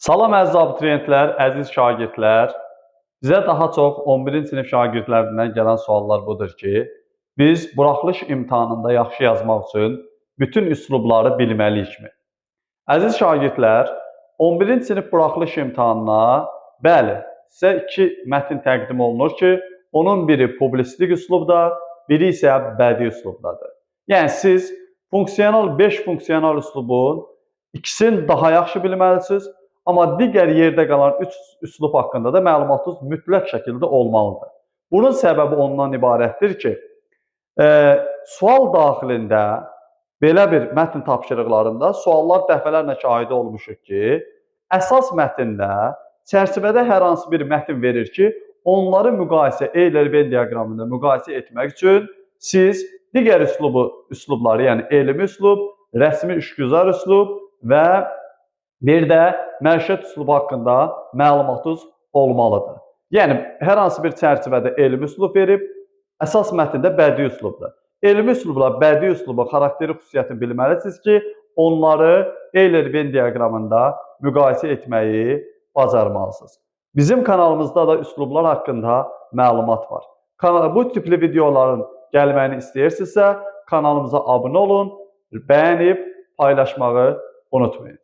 Salam əziz abituriyentlər, əziz şagirdlər. Bizə daha çox 11-ci sinif şagirdlərindən gələn suallar budur ki, biz buraxılış imtahanında yaxşı yazmaq üçün bütün üslubları bilməliyikmi? Əziz şagirdlər, 11-ci sinif buraxılış imtahanına, bəli, sizə 2 mətn təqdim olunur ki, onun biri publisistik üslubda, biri isə bədii üslubdadır. Yəni siz funksional 5 funksional üslubun ikisini daha yaxşı bilməlisiniz. Amma digər yerdə qalan 3 üslub haqqında da məlumatınız mütləq şəkildə olmalıdır. Bunun səbəbi ondan ibarətdir ki, sual daxilində belə bir mətn tapşırıqlarında suallar dəfələrlə şahidi olmuşuq ki, əsas mətndə çərçivədə hər hansı bir mətn verir ki, onları müqayisə, Euler-Venn diaqramında müqayisə etmək üçün siz digər üslubları, yəni elmi üslub, rəsmi işgüzar üslub və bir də məişət üslubu haqqında məlumatınız olmalıdır. Yəni, hər hansı bir çərçivədə elmi üslub verib, əsas mətndə bədii üslubdur. Elmi üslubla bədii üslubun xarakteri xüsusiyyətini bilməlisiniz ki, onları Euler-Venn diaqramında müqayisə etməyi bacarmalısınız. Bizim kanalımızda da üslublar haqqında məlumat var. Bu tipli videoların gəlməyini istəyirsinizsə, kanalımıza abunə olun, bəyənib paylaşmağı unutmayın.